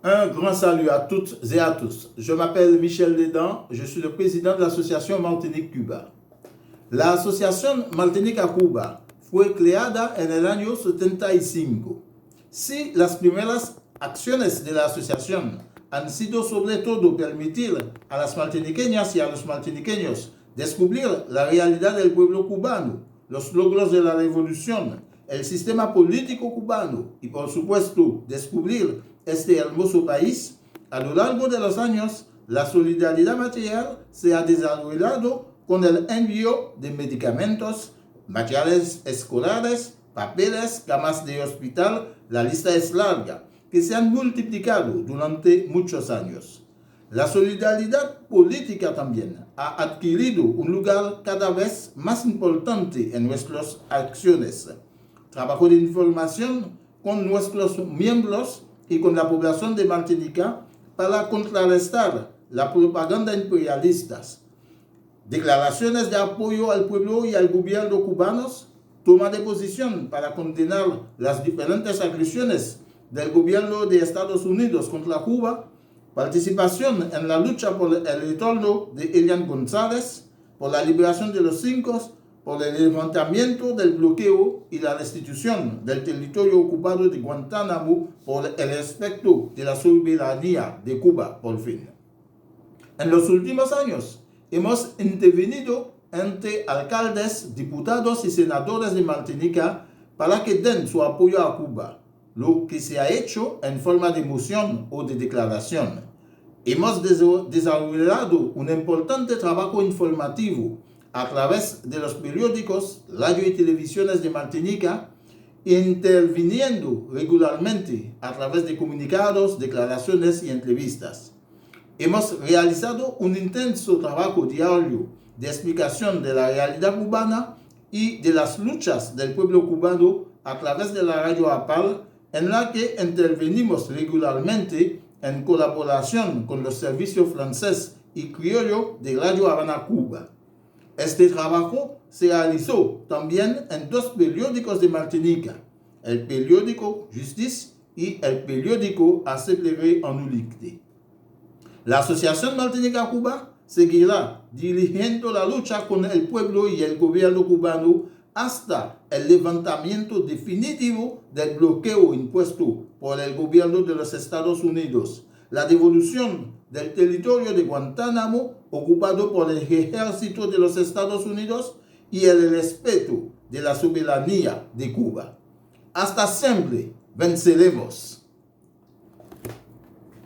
Un grand salut à toutes et à tous. Je m'appelle Michel Dedan, je suis le président de l'association Martinique-Cuba. La Asociación Martinica-Cuba fue creada en el año 75. Si las primeras acciones de la asociación han sido sobre todo permitir a las martiniqueñas y a los martiniqueños descubrir la realidad del pueblo cubano, los logros de la revolución, el sistema político cubano y por supuesto descubrir este hermoso país, a lo largo de los años la solidaridad material se ha desarrollado con el envío de medicamentos, materiales escolares, papeles, camas de hospital, la lista es larga, que se han multiplicado durante muchos años. La solidaridad política también ha adquirido un lugar cada vez más importante en nuestras acciones. Trabajo de información con nuestros miembros y con la población de Martinica para contrarrestar la propaganda imperialista. Declaraciones de apoyo al pueblo y al gobierno cubanos, toma de posición para condenar las diferentes agresiones del gobierno de Estados Unidos contra Cuba, participación en la lucha por el retorno de Elian González, por la liberación de los Incos, por el levantamiento del bloqueo y la restitución del territorio ocupado de Guantánamo por el respeto de la soberanía de Cuba, por fin. En los últimos años, hemos intervenido entre alcaldes, diputados y senadores de Martinica para que den su apoyo a Cuba, lo que se ha hecho en forma de moción o de declaración. Hemos desarrollado un importante trabajo informativo a través de los periódicos, radio y televisiones de Martinica, interviniendo regularmente a través de comunicados, declaraciones y entrevistas. Hemos realizado un intenso trabajo diario de explicación de la realidad cubana y de las luchas del pueblo cubano a través de la radio APAL, en la que intervenimos regularmente en colaboración con los servicios francés y criollo de Radio Habana, Cuba. Este trabajo se realizó también en dos periódicos de Martinica, el periódico Justice y el periódico ACPR en Ulicte. La Asociación Martinica-Cuba seguirá dirigiendo la lucha con el pueblo y el gobierno cubano hasta el levantamiento definitivo del bloqueo impuesto por el gobierno de los Estados Unidos, la devolución del territorio de Guantánamo ocupado por el ejército de los Estados Unidos y el respeto de la soberanía de Cuba. Hasta siempre venceremos.